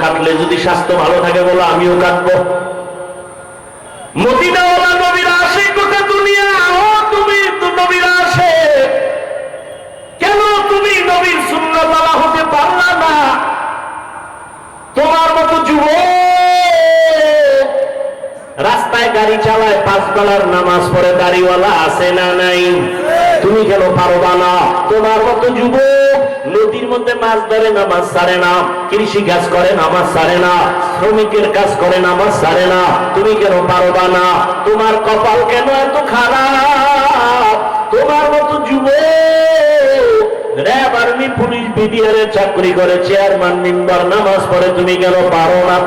কাটলে যদি স্বাস্থ্য ভালো থাকে বলো আমিও কাটবো। মদিনাওয়ালা নবীর আশিক গোটা দুনিয়া, ও তুমি তো নবীর আশিক, কেন তুমি নবীর সুন্নাতওয়ালা হতে পারলা না? তোমার মতো যুবক রাস্তায় গাড়ি চালায়, 5 বেলার নামাজ পড়ে দাড়িওয়ালা আছে না নাই? তুমি কেন পারবা না? তোমার মতো যুবক নদীর মধ্যে মাছ ধরে নামাজ ছাড়ে না, কৃষি কাজ করে নামাজ ছাড়ে না, শ্রমিকের কাজ করে নামাজ ছাড়ে না, তুমি কেন পারবা না? তোমার কপাল কেন এত খারাপ? তোমার মতো যুবক র্যাব, আর্মি, পুলিশ, বিডিআরে চাকরি করে, চেয়ারম্যান, মেম্বার, নামাজ পড়ে, তুমি কেন পারো না?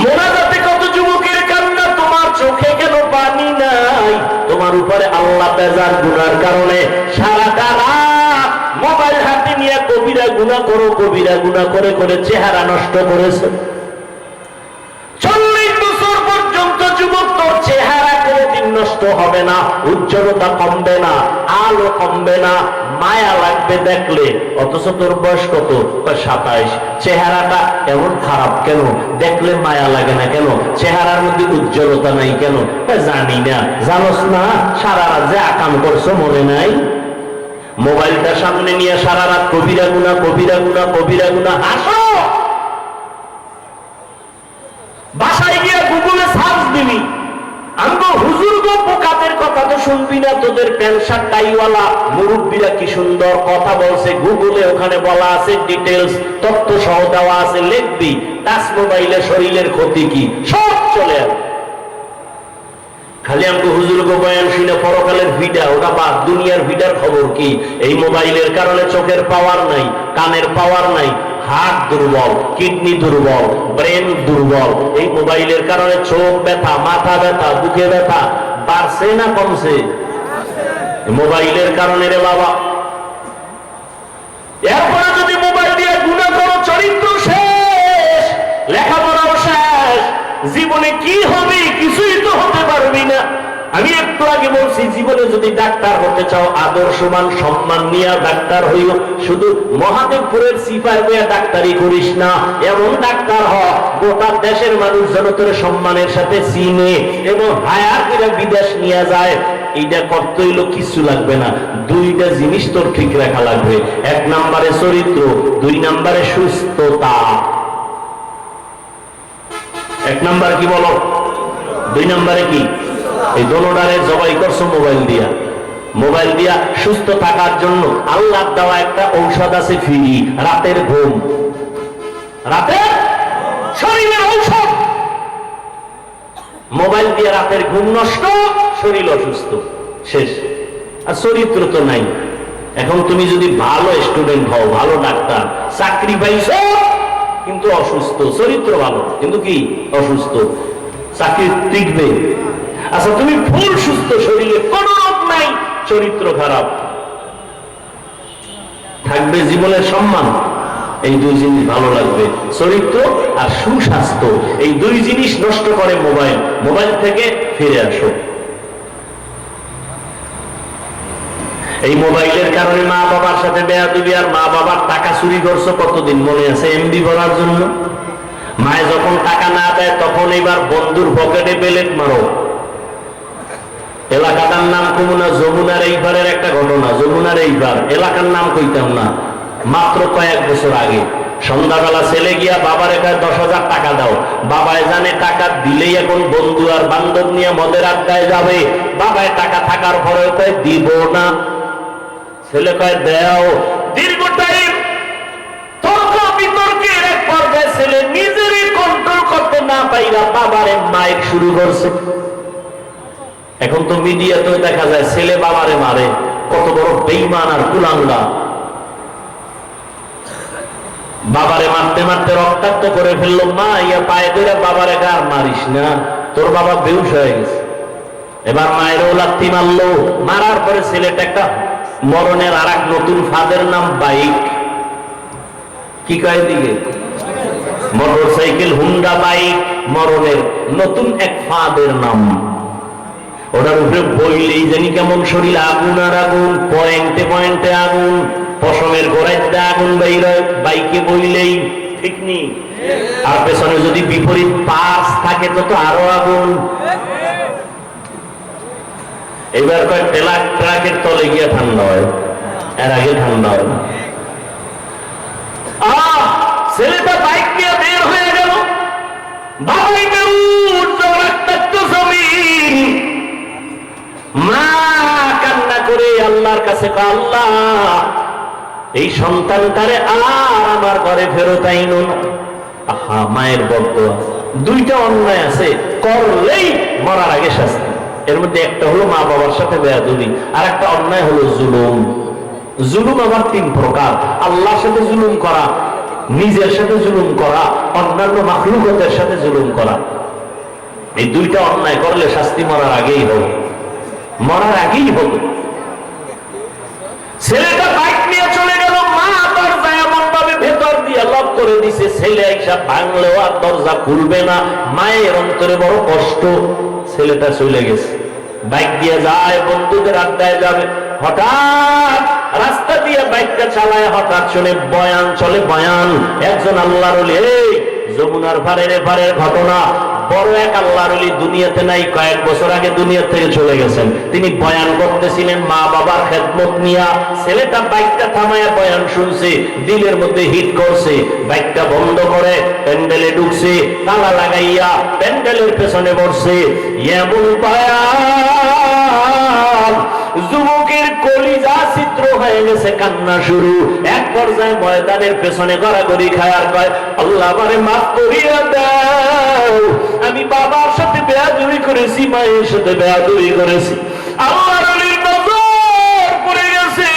মোনাজাতে কত যুবকের কান্না, তোমার চোখে কেন পানি নাই? তোমার উপরে আল্লাহ বেজার গুনার কারণে সারাটা রাত মোবাইল হাতে নিয়ে কবিরা গুনাহ করো, কবিরা গুনাহ করে করে চেহারা নষ্ট করেছে। 40 বছর পর্যন্ত যুবক তোর চেহারা কোনদিন নষ্ট হবে না, উজ্জ্বলতা কমবে না, আলো কমবে না, মায়া লাগবে দেখলে। অথচ তোর বয়স কত? 27। চেহারাটা এমন খারাপ কেন? দেখলে মায়া লাগে না কেন? চেহারার মধ্যে উজ্জ্বলতা নাই কেন? জানি না। জানোস না সারা রাত যে আকাম করছো মনে নাই? মোবাইলটা সামনে নিয়ে সারা রাত কবিরা গুনাহ, কবিরা গুনাহ, কবিরা গুনাহ। আসো বাসায় গিয়ে গুগলে সার্চ দিবি, আমগো হুজুর গো পোকাদের কথা তো শুনবি না। তোদের প্যান্ট শার্ট টাইওয়ালা মুরব্বীরা কি সুন্দর কথা বলছে, গুগলে ওখানে বলা আছে, ডিটেলস তথ্য সহ দেওয়া আছে, লিখবি। টাচ মোবাইলে শরীরের ক্ষতি কি সব চলে আসবে। খালি আমগো হুজুর গো বয়ান শুনে পরকালের ভিডা, ওটা বাদ। দুনিয়ার ভিডার খবর কি? এই মোবাইলের কারণে চোখের পাওয়ার নাই, কানের পাওয়ার নাই, হার্ট দুর্বল, কিডনি দুর্বল, ব্রেন দুর্বল। এই মোবাইলের কারণে চোখ ব্যথা, মাথা ব্যথা, বুকে ব্যথা বাড়ছে না কমছে? মোবাইলের কারণে রে বাবা। এরপরে যদি মোবাইল দিয়ে গুনাহ করো, চরিত্র শেষ, লেখাপড়াও শেষ, জীবনে কি হবে? কিছুই তো হতে পারবি না। আমি একটু আগে বলছি, জীবনে যদি ডাক্তার হতে চাও আদর্শবান সম্মান নিয়ে ডাক্তার হইও। শুধু মহাদেবপুরের সিপাই হইয়া ডাক্তারি করিস না, এমন ডাক্তার হ গোটা দেশের মানুষ যেন তোর সম্মানের সাথে চিনে এবং হায়ার করে বিদেশ নিয়ে যায়। এইটা করতে হইলো কিছু লাগবে না, 2টা জিনিস তোর ঠিক রাখা লাগবে। 1 নম্বরে চরিত্র, 2 নম্বরে সুস্থতা। 1 নম্বর কি বলো, 2 নম্বরে কি? এই দোনোটারে জবাই করছো মোবাইল দিয়া। মোবাইল দিয়া সুস্থ থাকার জন্য আল্লাহ দেওয়া একটা ঔষধ আছে ফ্রি, রাতের ঘুম। রাতের শরীরের ঔষধ। মোবাইল দিয়ে রাতের ঘুম নষ্ট, শরীর অসুস্থ, শেষ। আর চরিত্র তো নাই। এখন তুমি যদি ভালো স্টুডেন্ট হও, ভালো ডাক্তার, চাকরি পাইছো কিন্তু অসুস্থ, চরিত্র ভালো কিন্তু কি অসুস্থ, চাকরি টিকবে? আচ্ছা তুমি ফুল সুস্থ, শরীরে কোনো রোগ নাই, চরিত্র খারাপ, থাকবে জীবনের সম্মান? এই 2 জিনিস ভালো লাগবে, চরিত্র আর সুস্বাস্থ্য। এই 2 জিনিস নষ্ট করে মোবাইল। মোবাইল থেকে ফিরে আসো। এই মোবাইলের কারণে মা বাবার সাথে বেয়াদবি, আর মা বাবার টাকা চুরি করছো কতদিন মনে আছে? এমবি ভরার জন্য। মায়ে যখন টাকা না দেয় তখন এবার বন্ধুর পকেটে বেলেট মারো। এলাকাটার নাম কমুনা, যমুনার এইবারের একটা ঘটনা। যমুনার এইবার এলাকার নাম কইতাম না, মাত্র কয়েক বছর আগে সন্ধ্যাবেলা ছেলে গিয়া বাবার কাছে 10,000 টাকা দাও। বাবায় জানে টাকা দিলেই এখন বন্ধু আর বান্ধব নিয়ে মদের আড্ডায় যাবে। বাবায় টাকা থাকার পরেও কয় দিব না, ছেলে কয় দেও। দীর্ঘ টাইম তর্ক বিতর্কের এক পর্যায়ে ছেলে নিজেরই কন্ট্রোল করতে না পাইরা বাবারে মাইক শুরু করছে। এখন তো মিডিয়াতেও দেখা যায় ছেলে বাবারে মারে, কত বড় বেঈমান আর কুলাঙ্গা। বাবারে মারতে মারতে রক্তাক্ত করে ফেললো। মা ইয়া পায়ে ধরে বাবারে আর মারিস না, তোর বাবা বেহুশ হয়ে গেছে। এবার মায়ের লাথি মারলো। মারার পরে ছেলেটা একটা মরণের আর এক নতুন ফাঁদের নাম বাইক। কি কয় দিকে? মোটরসাইকেল, হুন্ডা বাইক, মরণের নতুন এক ফাঁদের নাম। ওটার উপরে বইলেই জানি কেমন শরীর আগুন আর আগুন, পয়েন্টে পয়েন্টে আগুন, পশমের গোড়াইতে আগুন বাইরে বাইকে বইলেই। ঠিক নি? আর পেছনে যদি বিপরীত পাশ থাকে তো আরো আগুন। এবার কয় ট্রাকের তলে গিয়ে ঠান্ডা হয়, এর আগে ঠান্ডা হয় না। ছেলেটা বাইক নিয়ে বের হয়ে গেল, মা কান্না করে আল্লাহর কাছে, আল্লাহ এই সন্তানটারে আর আমার ঘরে ফেরত আইনো না। আহা, মায়ের বদদোয়া। দুইটা অন্যায় আছে, করলেই মরার আগে শাস্তি। এর মধ্যে একটা হলো মা বাবার সাথে বেয়াদবি, আর একটা অন্যায় হলো জুলুম। জুলুম আবার তিন প্রকার: আল্লাহর সাথে জুলুম করা, নিজের সাথে জুলুম করা, অন্যান্য মাখলুকতের সাথে জুলুম করা। এই দুইটা অন্যায় করলে শাস্তি মরার আগেই হবে, মরার আগেই হবে। ছেলেটা বাইক নিয়ে চলে গেল, মা দরজায় এমন ভাবে ভেতর দিয়ে লক করে দিছে, ছেলে আইসা ভাঙলেও আর দরজা খুলবে না। মায়ের অন্তরে বড় কষ্ট। ছেলেটা চলে গেছে, বাইক দিয়ে যায়, বন্ধুদের আড্ডায় যাবে। হঠাৎ রাস্তা দিয়ে বাইকটা চালায়, হঠাৎ শুনে বয়ান চলে, বয়ান। একজন আল্লাহর ওলি, এই যমুনার পারের এপারের ঘটনা। বড় এক আল্লাহর ওলি দুনিয়াতে নাই, কয়েক বছর আগে দুনিয়া থেকে চলে গেছেন। তিনি বয়ান করতেছিলেন মা বাবার খেদমত নিয়া। ছেলেটা বাইকটা থামায়া বয়ান শুনছে, দিলের মধ্যে হিট করছে, বাইকটা বন্ধ করে প্যান্ডেলে ঢুকছে, তালা লাগাইয়া প্যান্ডেলের পেছনে বসছে। এমন বয়ান, যুবকের কলিজা ছিদ্র হয়ে গেছে, কান্না শুরু। এক পর্যায়ে ময়দানের পেছনে গড়াগড়ি খায় আর কয়, আল্লাহ আমারে মাফ করিয়া দাও, আমি বাবার সাথে বেয়াদবি করেছি, মায়ের সাথে বেয়াদবি করেছি। আল্লাহর ওলির নজর পড়ে গেছে।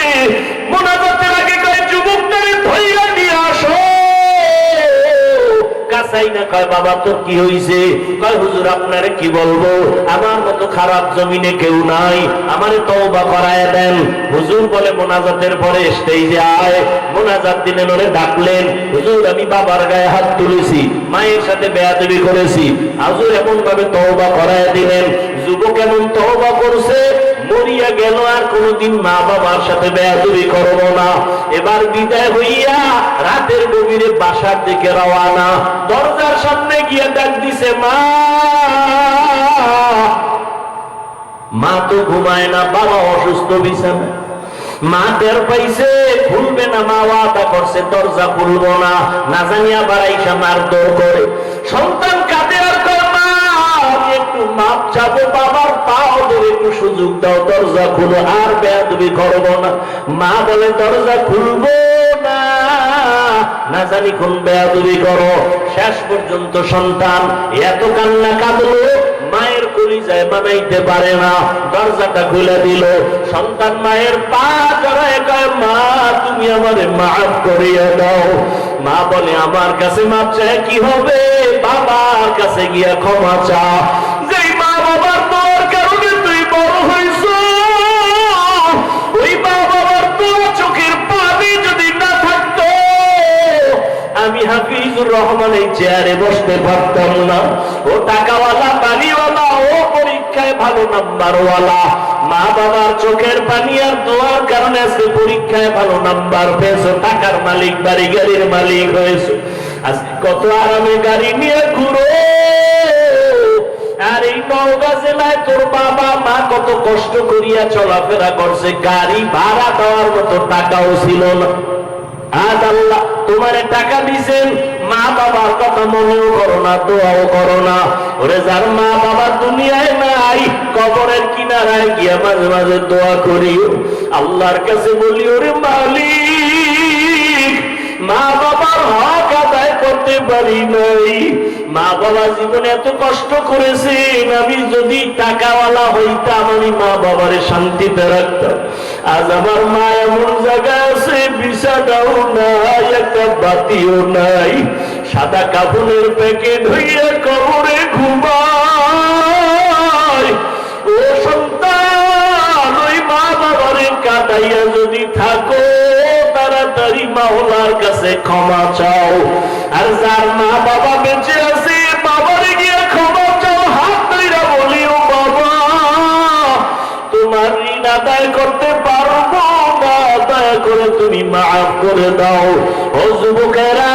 মুনাজাতের আগে কয়, যুবকটারে ধইরা নিয়ে আসো। কাছাই না, কয় বাবা তোর কি হইছে? কয় হুজুর আপনারে কি বলবো, আমার মতো খারাপ জমিনে কেউ নাই, আমারে তওবা করায় দেন। হুজুর বলে মোনাজাতের পরে স্টেজে আয়। মোনাজাত দিলেন, ওরে ডাকলেন, হুজুর আমি বাবার গায়ে হাত তুলেছি, মায়ের সাথে বেয়াদবি করেছি, হুজুর এমন ভাবে তওবা করায় দিলেন। যুবক এমন তওবা করছে, মরিয়া গেল, আর কোনদিন মা বাবার সাথে বেয়াদবি করব না। এবার বিদায় হইয়া রাতের গভীরে বাসার দিকে রওয়ানা। দরজার সামনে গিয়ে ডাক দিছে, মা। মা তো ঘুমায় না, বাবা অসুস্থ বিছানা। মা টের পাইছে, খুলবে না, মা ওয়াদা করছে দরজা খুলবো না। না জানি আবার আইসা মারধর করে। সন্তান কাঁদে আর কয়, মা আমি একটু মাপ চাবো, বাবার পাও ধরে একটু সুযোগ দাও, দরজা খুলো, আর বেয়াদবি করবো না। মা বলে দরজা খুলবো না, না জানি কোন বেয়াদবি করো। শেষ পর্যন্ত সন্তান এত কান্না কাঁদলো, মায়ের কলিজায় মানাইতে পারে না, দরজাটা খুলে দিল। সন্তান মায়ের পা জড়ায় কয়, মা তুমি আমারে মাফ করিয়া দাও। মা বলে আমার কাছে মাপ চায় কি হবে, বাবার কাছে গিয়া ক্ষমা চা। যেই মা বাবার তোর কারণে তুই বড় হইছ, ওই মা বাবার তোর চোখের পানি যদি না থাকতো, আমি হাফিজুর রহমান এই চেয়ারে বসতে পারতাম না। ও টাকাওয়ালা, বাড়িওয়ালা, ও পরীক্ষায় ভালো নাম্বারওয়ালা। মা বাবার চোখের পানি আর দোয়ার কারণে আজকে পরীক্ষায় ভালো নাম্বার পেয়েছো, টাকার মালিক, বাড়ি গাড়ির মালিক হয়েছে। আজকে কত আরামে গাড়ি নিয়ে ঘুরো। আর এই নওগাঁ জেলায় তোর বাবা মা কত কষ্ট করিয়া চলাফেরা করছে, গাড়ি ভাড়া দেওয়ার মতো টাকাও ছিল না। আজ আল্লাহ তোমারে টাকা দিছেন, মা বাবার কথা মনেও করো না, দোয়াও করো না। ওরে যার মা বাবা দুনিয়ায় নাই, কবরের কিনারায় গিয়া মাঝে মাঝে দোয়া করিও, আল্লাহর কাছে বলি, ওরে মালিক মা বাবার হক আদায় করতে পারি নাই, মা বাবা জীবনে এত কষ্ট করেছেন, আমি যদি টাকাওয়ালা হইতাম আমি মা বাবারে শান্তিতে রাখতাম। আজ আমার মা এমন জায়গা আছে, বিছানাও নাই, একটা বাতিও নাই, সাদা কাপড়ের প্যাকেট হইয়া কবরে ঘুমায়। ও সন্তান, ওই মা বাবারে কাটাইয়া যদি থাকো, তাড়াতাড়ি মাওলার কাছে ক্ষমা চাও। আর যার মা বাবা বেঁচে আছে, বাবারে গিয়ে ক্ষমা চাও, হাত ধইরা বলি, ও বাবা তোমার ঋণ আদায় করতে পারবো না, দয়া করে তুমি মাফ করে দাও। ও যুবকেরা,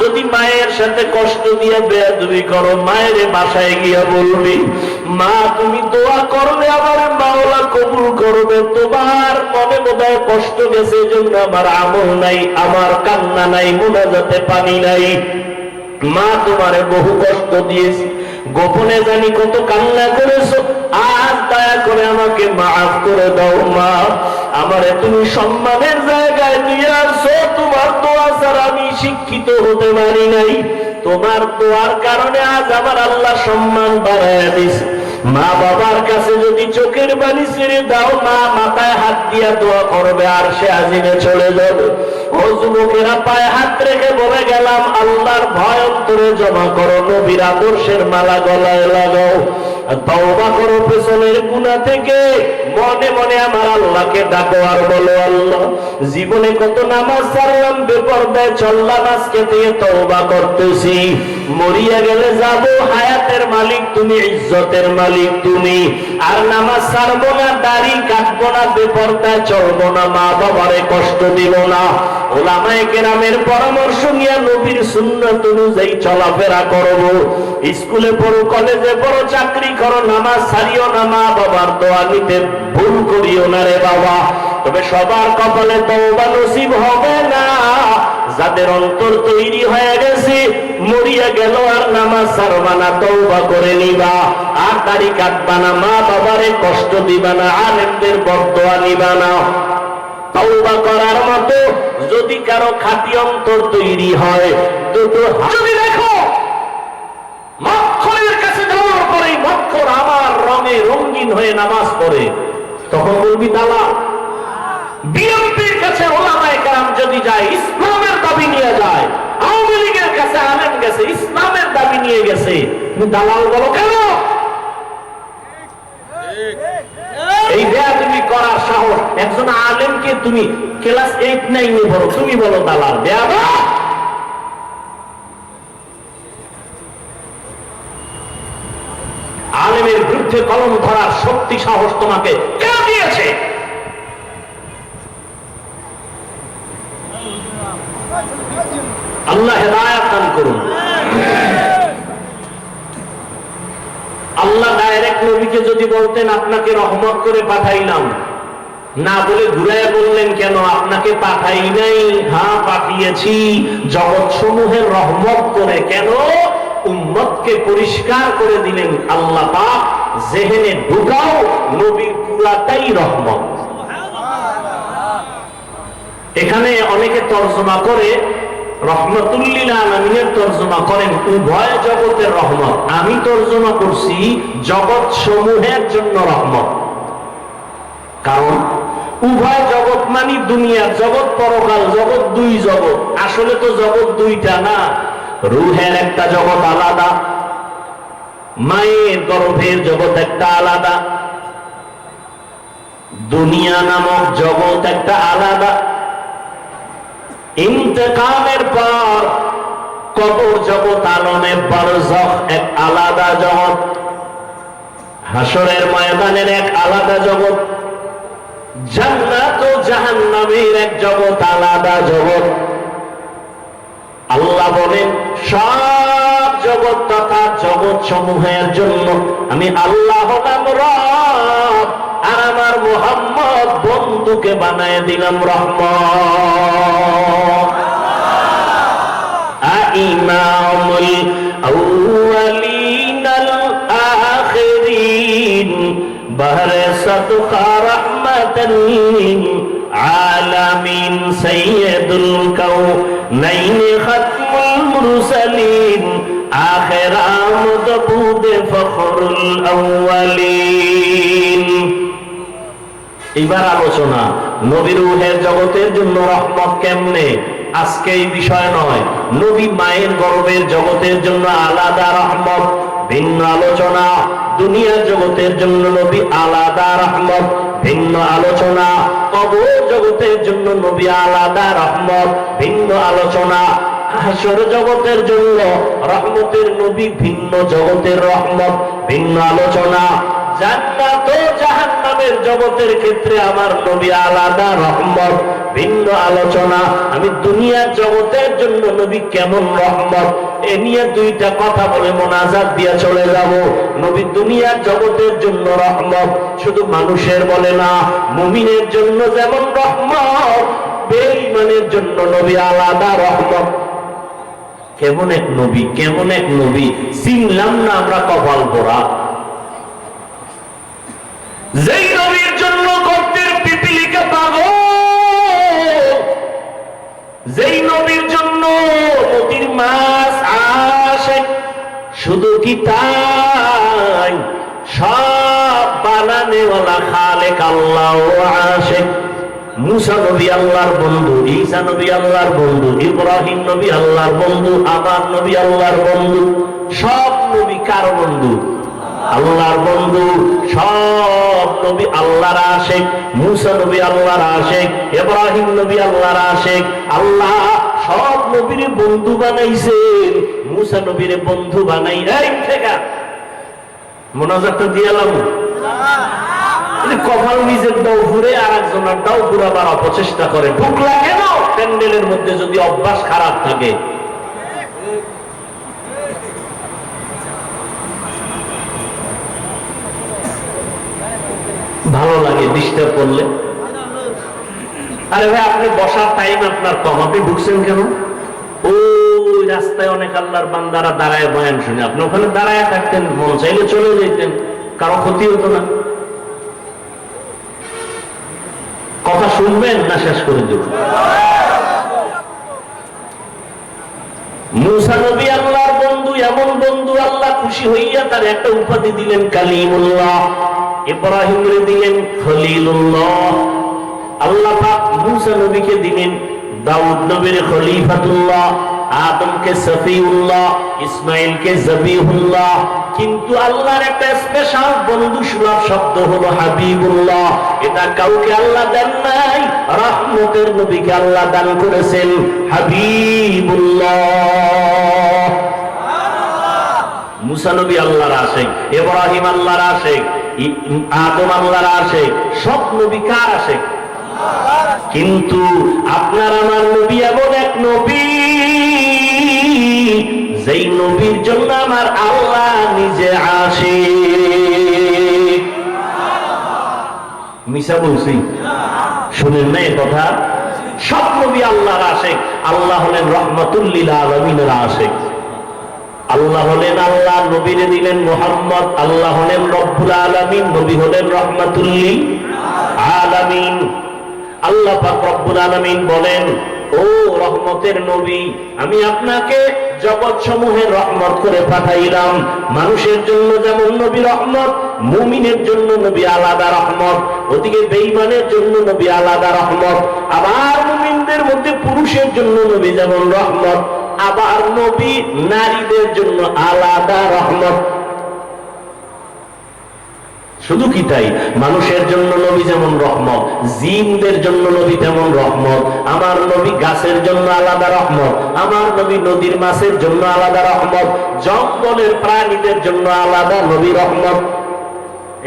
যদি মায়ের সাথে কষ্ট দিয়ে বেয়াদবি করো, মায়ের বাসায় গিয়া বলবি, মা তুমি দোয়া করলে আমার মাওলা কবুল করবে, তোমার মনে বোধহয় কষ্ট গেছে এজন্য আমার আমল নাই, আমার কান্না নাই, মোনাজাতে পানি নাই। মা তোমারে বহু কষ্ট দিয়েছি, গোপনে জানি কত কান্না করেছো, আজ দয়া করে আমাকে মাফ করে দাও মা। আমারে তুমি সম্মানের জায়গায় নিয়ে আসছো, তোমার দোয়া ছাড়া আমি শিক্ষিত হতে পারি নাই, তোমার দোয়ার কারণে আজ আমার আল্লাহ সম্মান বাড়াইয়া দিছে। মা বাবার কাছে যদি চোখের পানি ছেড়ে দাও, মা মাথায় হাত দিয়া দোয়া করবে আর সে আজিমে চলে যাবে। ও যুবকেরা, পায়ে হাত রেখে বলে গেলাম, আল্লাহর ভয় অন্তরে জমা করো, নবীর আদর্শের মালা গলায় লাগাও, তওবা করো পেছনের গুনাহ থেকে, মনে মনে আমার আল্লাহকে ডাকো আর বলো, আল্লাহ জীবনে কত নামাজ ছাড়লাম, বেপরদায় চললাম, আজকে থেকে তওবা করতেছি, মরিয়া গেলে যাব, হায়াতের মালিক তুমি, ইজ্জতের মালিক তুমি, আর নামাজ ছাড়বো না, দাড়ি কাটবো না, বেপরদায় চলবো না, মা বাবারে কষ্ট দিব না। ওলামায়ে কেরামের পরামর্শ নিয়ে নবীর সুন্নাত অনুযায়ী চলাফেরা করব। স্কুলে পড়ো, কলেজে পড়ো, চাকরি করো, নামাজ ছাড়িও না, মা বাবার দোয়া নিতে ভুল করিও না রে বাবা। তবে সবার কপালে তওবা নসিব হবে না। যাদের অন্তর তৈরি হয়ে গেছে, মরিয়া গেল আর নামাজ ছাড়বা না, তওবা করে নিবা, আর দাড়ি কাটবা না, মা বাবারে কষ্ট দিবা না, আলেমদের বদদোয়া নিবা না। তওবা করার মতো যদি কারো খাঁটি অন্তর তৈরি হয়, দুটো যদি দেখো মক্খরের কাছে যাওয়ার পরেই মক্খর আমার রঙে রঙিন হয়ে নামাজ পড়ে, তখন বলবি দালাল। বিএনপির কাছে ওলামায়ে কেরাম যদি যায়, ইসলামের দাবি নিয়ে যায়, আওয়ামী লীগের কাছে আলেম গেছে, ইসলামের দাবি নিয়ে গেছে, তুমি দালাল বলো কেন? এই বেয়াদবি করার সাহস একজন আলেমকে তুমি ক্লাস 8-9 পড়ো, তুমি বলো দালাল, বেয়াদব। আলেমের বিরুদ্ধে কলম ধরার শক্তি সাহস তোমাকে কে দিয়েছে? আল্লাহ হেদায়েত দান করুন। আল্লাহ ডাইরেক্ট নবীকে যদি বলতেন আপনাকে রহমত করে পাঠাইলাম, না বলে ঘুরায় বললেন কেন আপনাকে পাঠাই নাই? হ্যাঁ পাঠিয়েছি জগৎ সমূহের রহমত করে। কেন? উম্মতকে পরিষ্কার করে দিলেন আল্লাহ পাক, জেহেনে ঢুকাও নবীর পুরাটাই রহমত। এখানে অনেকে তর্জমা করে রহমতুল্লিল আলামিনের তর্জমা করেন উভয় জগতের রহমত। আমি তর্জমা করছি জগৎ সমূহের জন্য রহমত। কারণ উভয় জগৎ মানে দুনিয়ার জগৎ, পরকাল জগৎ, দুই জগৎ। আসলে তো জগৎ দুইটা না, রুহের একটা জগৎ আলাদা, মায়ের গর্ভের জগৎ একটা আলাদা, দুনিয়া নামক জগৎ একটা আলাদা, ইন্তেকালের পর কবর জগৎ আলমে বারজাখ এক আলাদা জগৎ, হাসরের ময়দানের এক আলাদা জগৎ, জান্নাত ও জাহান্নামের এক জগৎ আলাদা জগৎ। আল্লাহ বলেন সব জগৎ তথা জগৎ সমূহের জন্য আমি আল্লাহ হলাম রব, আর আমার মুহাম্মদ বন্ধুকে বানায় দিলাম রহমত। ইমামুল আউয়ালিন আল আখিরিন বহরে সাদকা রাহমাতাল লিল আলামিন সাইয়্যিদুল কাউনাইন খাতমুল মুরসালিন আখির আমদ বুদ ফখরুল আউয়ালিন। এবার আলোচনা নবীর রূহের জগতের জন্য রহমত কেমনে, আজকে এই বিষয় নয়। নবী মায়ের গর্ভের জগতের জন্য আলাদা রহমত, ভিন্ন আলোচনা। দুনিয়ার জগতের জন্য নবী আলাদা রহমত, ভিন্ন আলোচনা। কবর জগতের জন্য নবী আলাদা রহমত, ভিন্ন আলোচনা। হাসর জগতের জন্য রহমতের নবী ভিন্ন জগতের রহমত, ভিন্ন আলোচনা। জান্নাত ও জাহান্নামের জগতের ক্ষেত্রে আমার নবী আলাদা রহমত, ভিন্ন আলোচনা। আমি দুনিয়ার জগতের জন্য নবী কেমন রহমত এ নিয়ে দুইটা কথা বলে মোনাজাত দিয়ে চলে যাব। নবী দুনিয়ার জগতের জন্য রহমত, শুধু মানুষের বলে না, মুমিনের জন্য যেমন রহমত, বেঈমানের জন্য নবী আলাদা রহমত। কেমন এক নবী, কেমন এক নবী, চিনলাম না আমরা কপাল পোড়া। যেই নবীর জন্য গর্তের পিপিলিকা পাগল, যেই নবীর জন্য নদীর মাছ আসে, শুধু কি তাই, সব বানানেওয়ালা খালেক আল্লাহ আসে। মুসা নবী আল্লাহর বন্ধু, ঈসা নবী আল্লাহর বন্ধু, ইব্রাহিম নবী আল্লাহর বন্ধু, আমার নবী আল্লাহর বন্ধু। সব নবী কার বন্ধু? আল্লাহর বন্ধু। সব নবী আল্লাহর আশিক। মুসা নবী আল্লাহর আশিক, ইব্রাহিম নবী আল্লাহর আশিক। আল্লাহ সব নবীর বন্ধু বানাইছেন, মুসা নবীর বন্ধু বানাই নাই। থেকে মোনাজাতটা দিয়ালাম, কপাল নিজের দাও ঘুরে আর একজনের দাও ঘুরাবার অপচেষ্টা করে। ঢুকলা কেন প্যান্ডেলের মধ্যে যদি অভ্যাস খারাপ থাকে? ভালো লাগে ডিস্টার্ব করলে। আরে ভাই, আপনি বসার টাইম আপনার কম, আপনি ঢুকছেন কেন? ওই রাস্তায় অনেক আল্লাহর বান্দারা দাঁড়ায় বয়ান শুনে, আপনি ওখানে দাঁড়ায় থাকতেন, মন চাইলে চলে যেতেন, কারো ক্ষতি হতো না। কথা শুনবেন না শেষ করে দেব? মুসা নবী আল্লাহর বন্ধু, এমন বন্ধু আল্লাহ খুশি হইয়া তার একটা উপাধি দিলেন কালিমুল্লাহ। ইব্রাহিমকে দিলেন খলিলুল্লাহ। আল্লাহ পাক মুসা নবীকে দিলেন দাউদ নবীর খলিফাতুল্লাহ, আদমকে সফিউল্লাহ, ইসমাইলকে জবিহুল্লাহ। কিন্তু আল্লাহর একটা স্পেশাল বন্ধু সুলভ শব্দ হলো হাবিবুল্লাহ। এটা কাউকে আল্লাহ দেন নাই, রহমতের নবীকে আল্লাহ দান করেছেন হাবিবুল্লাহ। মুসা নবী আল্লাহর আশিক, ইব্রাহিম আল্লাহর আশিক, আদম আল্লাহর আশিক, সব নবী কার আশিক? কিন্তু আপনার আমার নবী এমন এক নবী, যেই নবীর জন্য আমার আল্লাহ নিজে আশিক। মিশা বলছি? শুনেন না এই কথা? সব নবী আল্লাহর আশিক। আল্লাহ হলেন রহমাতুল লিল আলামিনের আশিক। আল্লাহ হলেন আল্লাহ, নবীরে দিলেন মুহাম্মদ। আল্লাহ হলেন রব্বুল আলামিন, নবী হলেন রহমাতুল লিল আলামিন। আল্লাহ পাক রব্বুল আলামিন বলেন, ও রহমতের নবী, আমি আপনাকে জগৎ সমূহের রহমত করে পাঠাইলাম। মানুষের জন্য যেমন নবী রহমত, মুমিনের জন্য নবী আলাদা রহমত, ওদিকে বেঈমানের জন্য নবী আলাদা রহমত। আবার মুমিনদের মধ্যে পুরুষের জন্য নবী যেমন রহমত, আবার নবী নারীদের জন্য আলাদা রহমত। শুধু কি তাই, মানুষের জন্য নবী যেমন রহমত, জিনদের জন্য নবী তেমন রহমত। আমার নবী গাছের জন্য আলাদা রহমত, আমার নবী নদীর মাছের জন্য আলাদা রহমত, জঙ্গলের প্রাণীদের জন্য আলাদা নবী রহমত।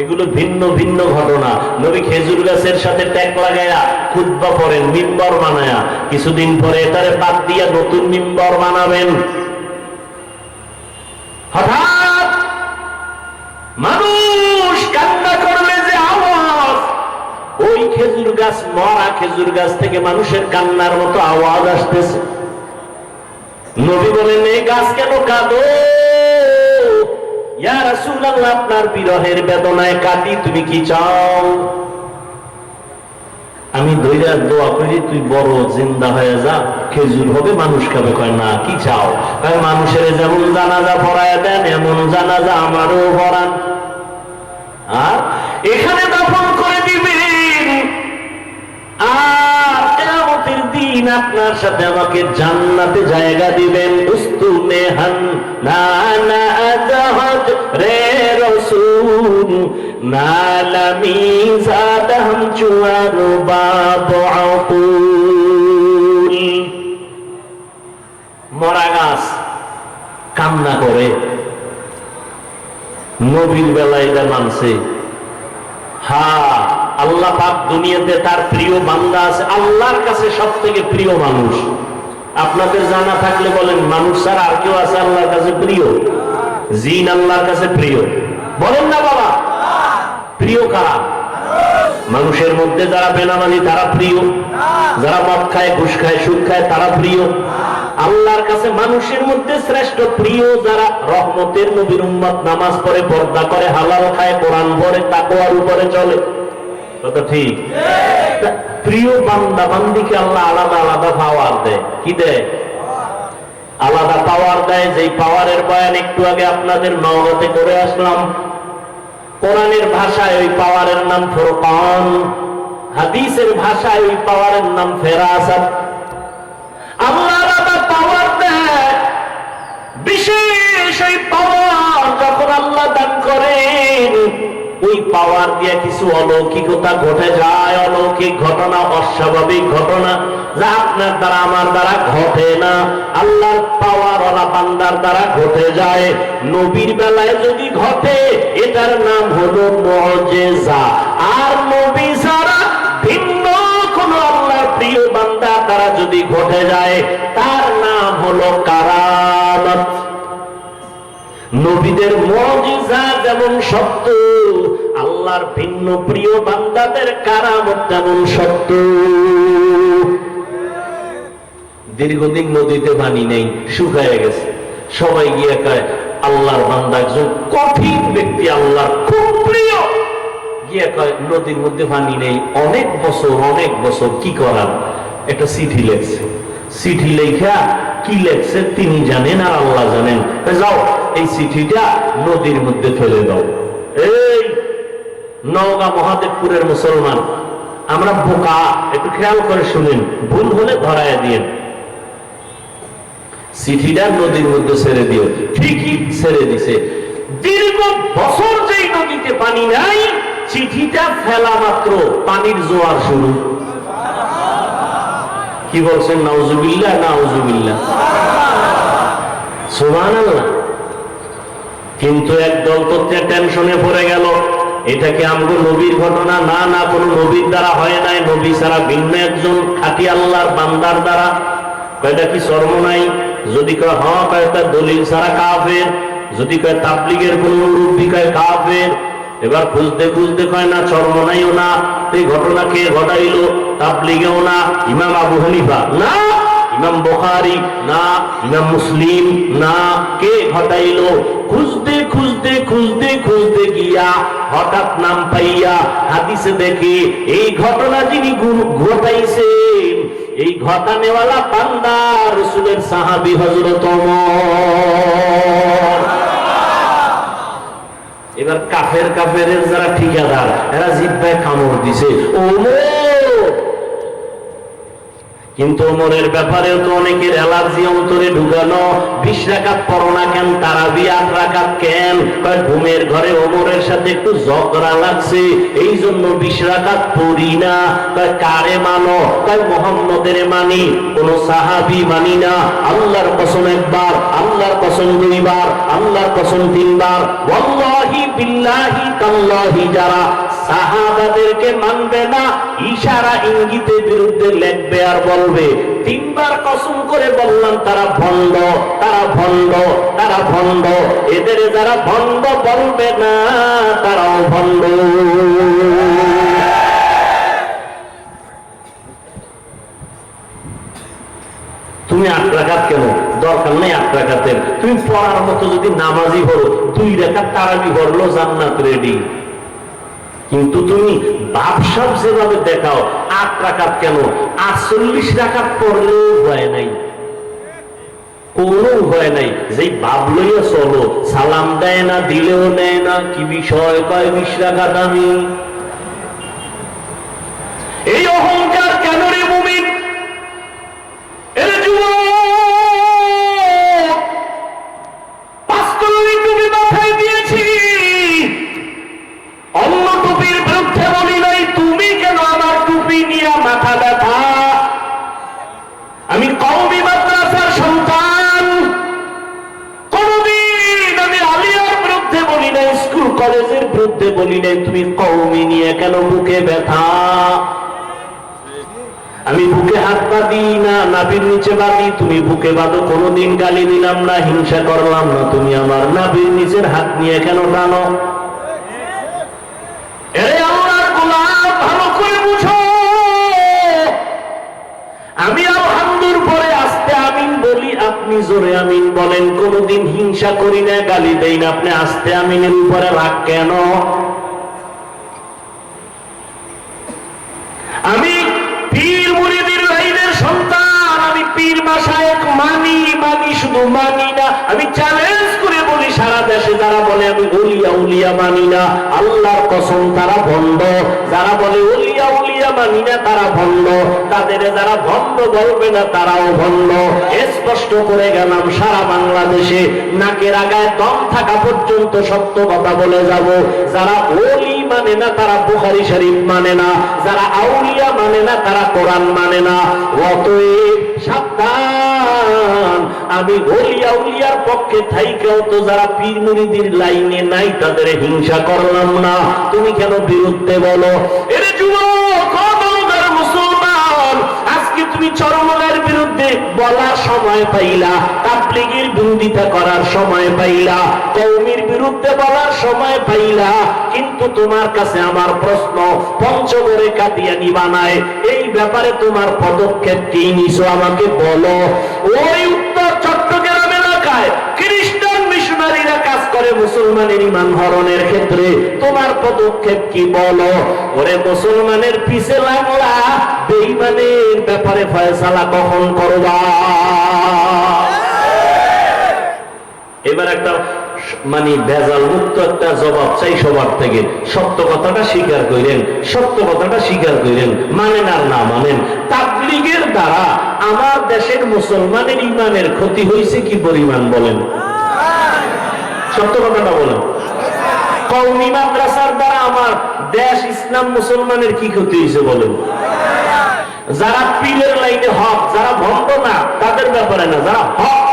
এগুলো ভিন্ন ভিন্ন ঘটনা। নবী খেজুর গাছের সাথে ট্যাগ লাগায়া খুতবা পড়েন, মিম্বর বানায়া, কিছুদিন পরে এটারে বাদ দিয়া নতুন মিম্বর বানাবেন। হঠাৎ মানুষ কান্না করলে যে আওয়াজ, ওই খেজুর গাছ, মরা খেজুর গাছ থেকে মানুষের কান্নার মতো আওয়াজ আসতেছে। নবী বলেন, এই গাছ কেন কাঁদো? ইয়া রাসূলুল্লাহ, আপনার বিরহের বেদনায় কাঁদি, তুমি কি চাও? আমি দইরা দোয়া করি, তুই বড় জিন্দা হয়ে যা, খেজুর হবে, মানুষ খাবে। কয় না, কি চাও? কয় মানুষের যেমন জানাজা পড়ায় দেন, এমন জানাজা আমারও পড়ান, আর এখানে দাফন করে দিবেন, আর কিয়ামতের দিন আপনার সাথে আমাকে জান্নাতে জায়গা দিবেন। উস্তুনে হান না না জাহাজ রে রাসূল, নালামি জাদহম চুয়ার বাব আকুল। মরা গাছ কান্না করে, নবীর বেলায় এটা মানছে। হ্যাঁ, আল্লাহ পাক দুনিয়াতে তার প্রিয় বান্দা আছে। আল্লাহর কাছে সব থেকে প্রিয় মানুষ। আপনাদের জানা থাকলে বলেন, মানুষ ছাড়া আর কেউ আছে আল্লাহর কাছে প্রিয়? জিন আল্লাহর কাছে প্রিয়? বলেন না বাবা। প্রিয় কারা? মানুষের মধ্যে যারা বেনামাজি তারা প্রিয়, যারা মদ খায়, ঘুষ খায়, সুদ খায় তারা প্রিয়। আল্লাহর কাছে মানুষের মধ্যে শ্রেষ্ঠ প্রিয় যারা রহমতের নবীর উম্মত, নামাজ পড়ে, পর্দা করে, হালাল খায়, কোরআন পড়ে, তাকওয়ার উপরে চলে। কথা ঠিক? প্রিয় বান্দা বান্দিকে আল্লাহ আলাদা আলাদা পাওয়ার দেয়। কি দেয়? আলাদা পাওয়ার দেয়। যেই পাওয়ারের বয়ান একটু আগে আপনাদের নওগাঁতে করে আসলাম। কোরআনের ভাষায় ওই পাওয়ারের নাম ফুরকান, হাদিসের ভাষায় ওই পাওয়ারের নাম ফেরাসাত। আল্লাহ আলাদা পাওয়ার দেয়। বিশেষ ওই পাওয়ার যখন আল্লাহ দান করেন, ওই পাওয়ার দিয়ে কিছু অলৌকিকতা ঘটে যায়। অলৌকিক ঘটনা, অস্বাভাবিক ঘটনা যা আপনার দ্বারা আমার দ্বারা ঘটে না, আল্লাহর পাওয়ার ওয়ালা বান্দার দ্বারা ঘটে যায়। নবীর বেলায় যদি ঘটে এটার নাম হলো মুজিজা। আর নবী ছাড়া ভিন্ন কোন আল্লাহর প্রিয় বান্দা দ্বারা যদি ঘটে যায় তার নাম হলো কারামত। নবীদের মুজিজা যেমন সত্য, আল্লাহর ভিন্ন প্রিয় বান্দাদের কারামত তেমন সত্য। দীর্ঘদিন নদীতে পানি নেই, শুকায় গেছে। সবাই গিয়ে কয় আল্লাহর বান্দা একজন কঠিন ব্যক্তি, আল্লাহর খুব প্রিয়, গিয়ে কয় নদীর মধ্যে পানি নেই, অনেক বছর কি করার? একটা চিঠি লেখছে। চিঠি লেখা কি লেখছে তিনি জানেন আর আল্লাহ জানেন। যাও এই চিঠিটা নদীর মধ্যে ফেলে দাও। এই নওগাঁ মহাদেবপুরের মুসলমান, আমরা বোকা, একটু খেয়াল করে শুনেন, ভুল হলে ধরায় দিয়েন। চিঠিটা নদীর মধ্যে ছেড়ে দিও। ঠিকই ছেড়ে দিছে। দীর্ঘ বছর যেই নদীতে পানি নাই, চিঠিটা ফেলা মাত্র পানির জোয়ার শুরু। কি বলছেন? নাউজুবিল্লাহ, নাউজুবিল্লাহ, সুবহানাল্লাহ। কিন্তু একদল তো টেনশনে পড়ে গেল, এটা কি আমগো নবীর ঘটনা? না না, কোন নবীর দ্বারা হয় নাই, নবী ছাড়া ভিন্ন একজন খাঁটি আল্লাহর বান্দার দ্বারা। কয়টা কি শর্ম নাই? যদি কয় হ্যাঁ, কয়টা দলিল ছাড়া কাফের। যদি কয় তাবলীগের কোন মুরব্বি কয় কাফের। এবার খুঁজতে খুঁজতে কয় না, শর্ম নাইও না। এই ঘটনা কে ঘটাইলো? তাবলীগেও না, ইমাম আবু হানিফা না, ইমাম বুখারী না, ইমাম মুসলিম না, কে ঘটাইলো? খুঁজতে খুঁজতে খুঁজতে খুঁজতে গিয়া হঠাৎ নাম পাইয়া হাদিসে দেখি এই ঘটনা যিনি ঘটাইছেন, এই ঘটানেওয়ালা বান্দা রাসূলের সাহাবী হযরত ওমর। এবার কাফের যারা ঠিকাদার, এরা জিহ্বায় কামড় দিছে, ওমর। কিন্তু ওমরের ব্যাপারেও তো অনেকের অ্যালার্জি অন্তরে ঢুকানো। 20 রাকাত পড়ো না কেন? তারাবি 8 রাকাত কেন? ঘুমের ঘরে ওমরের সাথে একটু ঝগড়া লাগছে, এই জন্য 20 রাকাত পড়ি না। কারে মানো? মুহাম্মদের মানি, কোন সাহাবী মানি না। আল্লাহর কসম একবার, আল্লাহর কসম 2 বার, আল্লাহর কসম 3 বার। ওয়াল্লাহি বিল্লাহি তাল্লাহি যারা সাহাবাদেরকে মানবে না, ইশারা ইঙ্গিতের বিরুদ্ধে লেখবে আর বলবে, 3 বার কসম করে বললাম তারা ভণ্ড, তারা ভণ্ড, তারা ভণ্ড। এদের যারা ভণ্ড বলবে না তারাও ভণ্ড। তুমি 8 রাকাত কেন? দরকার নেই 8 রাকাতের। তুমি পড়ার মতো যদি নামাজি হলো, 2 রাকাত তারাবি পড়লো, জান্নাত রেডি। কিন্তু তুমি ভাবসাব যেভাবে দেখাও, 8 রাকাত কেন? 48 রাকাত পড়লেও ভয় নাই, কোনো ভয় নাই। যেই ভাব লইয়া চলো, সালাম দেয় না, দিলেও নেয় না, কি বিষয়? কয় 20 রাকাত আমি। এই অহংকার কেন রে মুমিন? এর যুবক, 5 কলমি টুপি মাথায় দিয়েছি, অন্য টুপির বিরুদ্ধে বলি নাই। তুমি কেন আমার টুপি নিয়ে মাথা ব্যথা? আমি কওমি মাদ্রাসার সন্তান, কোনদিন আমি আলিয়ার বিরুদ্ধে বলি না, স্কুল কলেজের বিরুদ্ধে বলি নাই, তুমি কওমি নিয়ে কেন বুকে ব্যথা? আমি বুকে হাত বাঁধি না, নাভির নিচে বাঁধি, তুমি বুকে বাঁধো। কোনোদিন গালি দিলাম না, হিংসা করলাম না, তুমি আমার নাভির নিচের হাত নিয়ে কেন টানো? এরে আল্লাহর গোলাম, ভালো করে বুঝো, আমি আলহামদুর পরে আস্তে আমিন বলি, আপনি জোরে আমিন বলেন। কোনোদিন হিংসা করি না, গালি দেই না, আপনি আস্তে আমিনের উপরে রাগ কেন? আমি পীর মুরিদের লাইনের সন্তান, আমি পীর মাশায়েখ মানি, শুধু মানি না, আমি চ্যালেঞ্জ করে বলি, সারা দেশে যারা বলে আমি ওলিয়া উলিয়া মানি না, আল্লাহর কসম তারা ভণ্ড। যারা বলে ওলিয়া উলিয়া মানি না তারা ভণ্ড, তাদের যারা ভণ্ড বলবে না তারাও ভণ্ড। স্পষ্ট করে গেলাম, সারা বাংলাদেশে নাকের আগায় দম থাকা পর্যন্ত সত্য কথা বলে যাব। যারা ওলি মানে না তারা বুখারী শরীফ মানে না, যারা আউলিয়া মানে না তারা কোরআন মানে না। অতএব সাবধান, আমি ওলিয়া উলিয়ার পক্ষে থাইকেও তো যারা পীর মুরিদির লাইনে নাই তাদের হিংসা করলাম না, তুমি কেন বিরুদ্ধে বলো? এরে যুবক, মুসলমান, আজকে তুমি চরমনার বিরুদ্ধে বলার সময় পাইলা, তাবলীগের বিরোধিতা করার সময় পাইলা, কওমির বিরুদ্ধে বলার সময় পাইলা, কিন্তু তোমার কাছে আমার প্রশ্ন, পঞ্চগড়ে কাদিয়ানি বানায়, এই ব্যাপারে তোমার পদক্ষেপ কি নিছো আমাকে বলো। ওই উত্তর চট্টগ্রাম এলাকায় খ্রিস্টান মিশনারিরা কাজ করে মুসলমানের ঈমান হরণের ক্ষেত্রে, তোমার পদক্ষেপ কি বলো? ওরে মুসলমানের পিছে লাগলা, বেঈমানের ব্যাপারে ফয়সালা কখন করবা? এবার একটা মানে ভেজাল মুক্ত একটা জবাব চাই সবার থেকে। সত্য কথাটা স্বীকার করেন, সত্য কথাটা স্বীকার করেন, মানেন আর না মানেন, তাবলীগের দ্বারা আমার দেশের মুসলমানের ঈমানের ক্ষতি হয়েছে কি পরিমাণ বলেন? সত্য কথাটা বলেন। কওমি মাদ্রাসার দ্বারা আমার দেশ ইসলাম মুসলমানের কি ক্ষতি হয়েছে বলেন? যারা পীরের লাইনে হক, যারা ভণ্ড না তাদের ব্যাপারে না, যারা হক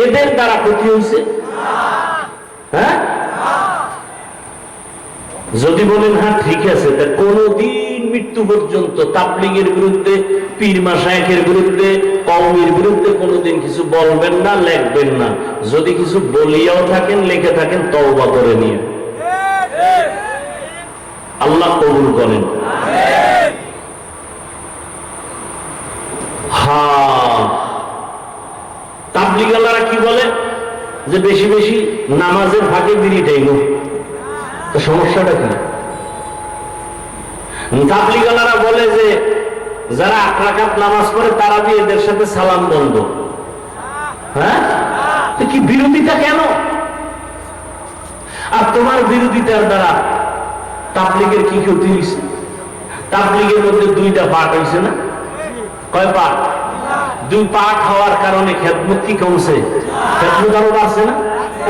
এদের দ্বারা ক্ষতি হয়েছে। হ্যাঁ, যদি বলেন হ্যাঁ ঠিক আছে, তা কোনদিন মৃত্যু পর্যন্ত তাবলীগের বিরুদ্ধে, পীর মাশায়েখের বিরুদ্ধে, কওমির বিরুদ্ধে কোনদিন কিছু বলবেন না, লিখবেন না। যদি কিছু বলিয়াও থাকেন, লিখে থাকেন, তওবা করে নিয়ে, আল্লাহ কবুল করেন। হ্যাঁ, তাবলীগওয়ালারা কি বলে যে বেশি বেশি নামাজের ফাঁকে বিড়ি টাইমো, তো সমস্যাটা কি? তাবলীগওয়ালারা বলে যে যারা 8 রাকাত নামাজ পড়ে তারা দিয়ে এদের সাথে সালাম বন্ধ। হ্যাঁ, কি বিরোধিতা কেন? আর তোমার বিরোধিতার দ্বারা তাবলীগের কি ক্ষতি হয়েছে? তাবলীগের মধ্যে 2টা পাঠ হয়েছে না? কয় পাঠ? 2 পাঠ হওয়ার কারণে খেদমত কি কমছে? খেদমত আরো বাড়ছে না?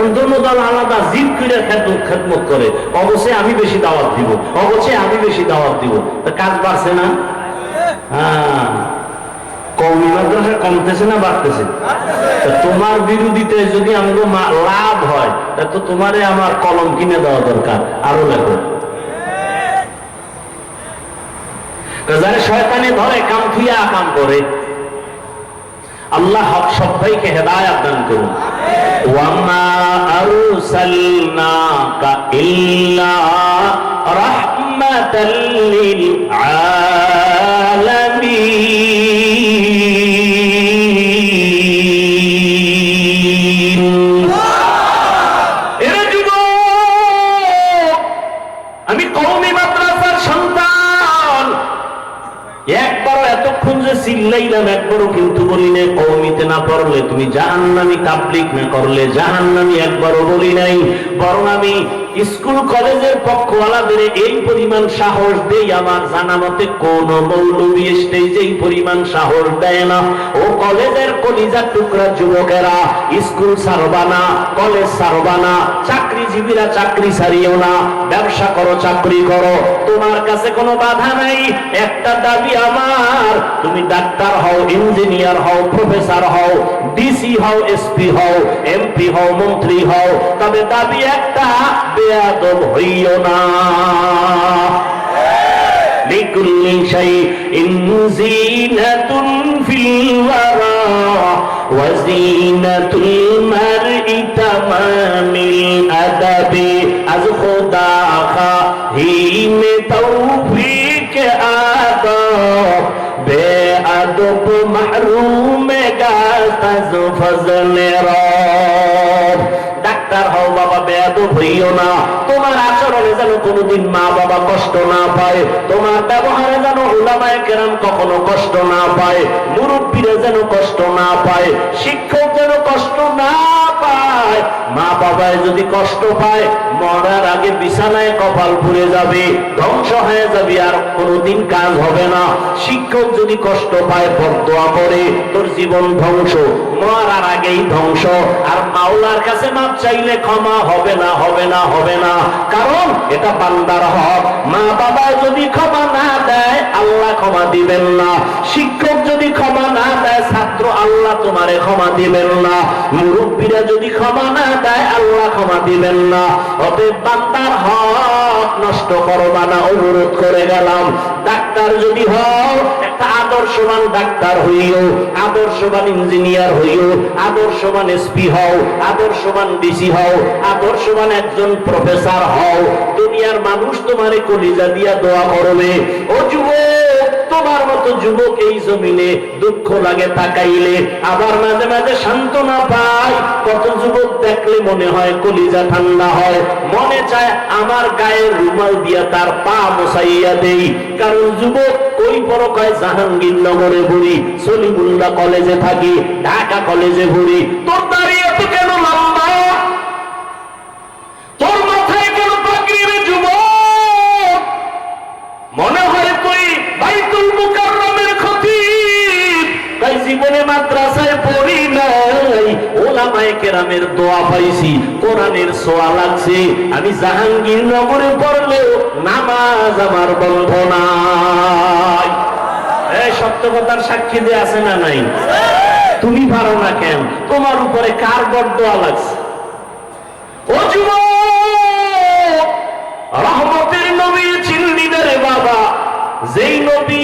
অন্য দল আলাদা জিদ করে খেদমত করে, অবশ্যই আমি বেশি দাওয়াত দিব, অবশ্যই আমি বেশি দাওয়াত দিব, কাজ বাড়ছে না? হ্যাঁ, কওমি মাদ্রাসা কমতেছে না বাড়তেছে? তোমার বিরোধিতায় যদি আমাকে লাভ হয়, তা তো তোমারে আমার কলম কিনে দেওয়া দরকার, আরো লেখো। যারা শয়তানে ধরে কাম ফিয়া কাম করে, আল্লাহ সবাইকে হেদায়েত দান করুন। ওয়ামা আরসালনাকা ইল্লা রাহমাতাল লিল আলামিন। এরা যুবক, আমি কওমি মাদ্রাসার সন্তান, একবারও এতক্ষণ যে চিল্লাইলাম একবারও কিন্তু বলি নাই কওমিতে না পড়লে তুমি জাহান্নামী, তাবলীগ না করলে জাহান্নামী, একবারও বলি নাই। বরং আমি স্কুল কলেজের পক্ষওয়ালাদের এই পরিমাণ সাহস দেই, আমার জানা মতে কোন মৌলবী স্টেজে এই পরিমাণ সাহস দেয় না। ও কলেজের কলিজার টুকরা যুবকেরা, স্কুল ছাড়বা না, কলেজ ছাড়বা না, চাকরিজীবীরা চাকরি ছাড়িও না, ব্যবসা করো, চাকরি করো, তোমার কাছে কোনো বাধা নাই। একটা দাবি আমার, তুমি ডাক্তার হও, ইঞ্জিনিয়ার হও, প্রফেসর হও, ডিসি হও, এসপি হও, এমপি হও, মন্ত্রী হও, তবে দাবি একটা, বেয়াদব হইও না। লিকুল্লি শাইইন যিনাতুন ফিল ওয়ারা ওয়া যিনাতুল মারই তামামিল আদাবি। আজ খোদা খাহি মে তৌফিক আদব বেআদব মাহরুম গাস্ত আজ ফজলে রব। ডাক্তার হও বাবা, বেয়াদব হইও না। তোমার আচরণে যেন কোনোদিন মা বাবা কষ্ট না পায়, তোমার ব্যবহারে যেন উলামায়ে কেরাম কখনো কষ্ট না পায়, মুরব্বীরা যেন কষ্ট না পায়, শিক্ষক যেন কষ্ট না পায়। মা বাবায় যদি কষ্ট পায়, মরার আগে বিছানায় কপাল পুড়ে যাবে, ধ্বংস হয়ে যাবে, আর কোনোদিন কাজ হবে না। শিক্ষক যদি কষ্ট পায়, বদদোয়া করে, তোর জীবন ধ্বংস, মরার আগেই ধ্বংস। আর মাওলার কাছে মাপ চাইলে ক্ষমা হবে না, হবে না, হবে না, কারণ এটা বান্দার হক। মা বাবা যদি ক্ষমা না দেয়, আল্লাহ ক্ষমা দিবেন না। শিক্ষক যদি ক্ষমা না দেয়, ছাত্র, আল্লাহ তোমারে ক্ষমা দিবেন না। মুরব্বীরা যদি ক্ষমা না দেয়, আল্লাহ ক্ষমা দিবেন না। অতএব বান্দার হক নষ্ট করবা না, অনুরোধ করে গেলাম। ডাক্তার যদি হও, একটা আদর্শবান ডাক্তার হইও, আদর্শবান ইঞ্জিনিয়ার হইও, আদর্শবান এসপি হও, আদর্শবান ডিসি হও, আদর্শবান একজন প্রফেসর হও। দুনিয়ার মানুষ তোমারে কলিজা দিয়া দোয়া করবে। ও যুবক, তোমার মতো যুবক এই জমিনে দুঃখ লাগে তাকাইলে, আবার মাঝে মাঝে সান্ত্বনা পায়। কত যুবক দেখলে মনে হয় কলিজা ঠান্ডা হয়, মনে চায় আমার গায়ে রুমাল দিয়া তার পা মোছাইয়া দেই। কারণ যুবক ওই বড় কয় জাহাঙ্গীরনগরে ভরি, সলিমুল্লাহ কলেজে থাকি, ঢাকা কলেজে ভরি। তোর দাঁড়িয়ে তো কেন লম্বা, তোর মাথায় কেন পাগড়ি রে যুবক? মনে হয় তুই বাইতুল মুকাররমের খতিব। তাই জীবনে মাদ্রাসায় পড়ি নাই, ওলামায়ে কেরামের দোয়া পাইছি, কোরআনের ছোঁয়া লাগছে। আমি জাহাঙ্গীরনগরে পড়লেও নামাজ আমার বন্ধ নাই। এই সত্য কথার সাক্ষী যে আছে না নাই? তুমি পারো না কেন? তোমার উপরে কার বদদোয়া লাগছে? ও যুবক, রহমতের নবী চিনলি না রে বাবা? যেই নবী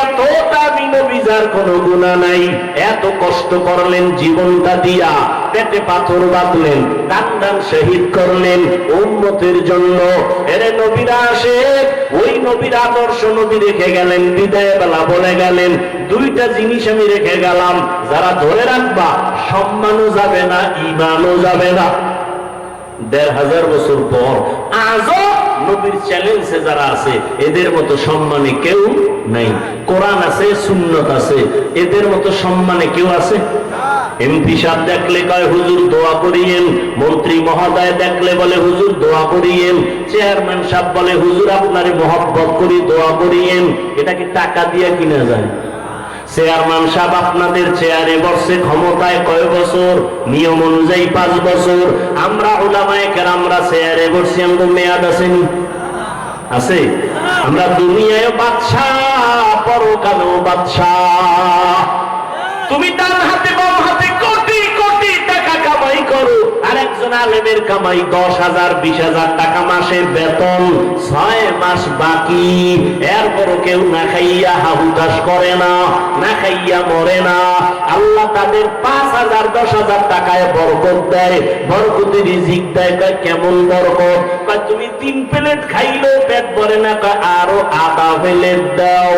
এত দামি নবী, যার কোনো গুনাহ নাই, এত কষ্ট করলেন জীবনটা দিয়া, পেটে পাথর বাঁধলেন, দান দান শহীদ করলেন উম্মতের জন্য। এরে নবীরা আসে, ওই নবীর আদর্শ নবী রেখে গেলেন, বিদায় বেলা বলে গেলেন, দুইটা জিনিস আমি রেখে গেলাম, যারা ধরে রাখবা সম্মানও যাবে না, ঈমানও যাবে না। ১৫০০ বছর পর আজও নবীর চ্যালেঞ্জে যারা আছে, এদের মতো সম্মানে কেউ নাই। কোরআন আছে, সুন্নত আছে, এদের মতো সম্মানে কেউ আছে? এমপি সাহেব দেখলে কয় হুজুর দোয়া করিয়েন, মন্ত্রী মহোদয় দেখলে বলে হুজুর দোয়া করিয়েন, চেয়ারম্যান সাহেব বলে হুজুর আপনারে মহব্বত করি, দোয়া করিয়েন। এটা কি টাকা দিয়ে কিনা যায়? চেয়ারম্যান সাহেব আপনাদের চেয়ারে বসে, ক্ষমতায় কয় বছর? নিয়ম অনুযায়ী 5 বছর। আমরা উলামায়ে কেরামরা চেয়ারে বসছি, আমাদের মেয়াদ আসেনি? আছে। আমরা দুনিয়ায় বাদশাহ, পরকালেও বাদশাহ। তুমি ডান হাতে বাম হাতে কোটি কোটি টাকা কামাই করো, আর একজন আলেমের কামাই 10,000 20,000 টাকা মাসের বেতন, 6 মাস বাকি। এরপরও কেউ না খাইয়া হাহুতাশ করে না, না খাইয়া মরে না। আল্লাহ তাদের 5,000 10,000 টাকায় বরকত দেয়, বরকতে রিজিক দেয়। কেমন বরকত? তুমি 3 প্লেট খাইলেও পেট ভরে না, আরো আধা প্লেট দাও।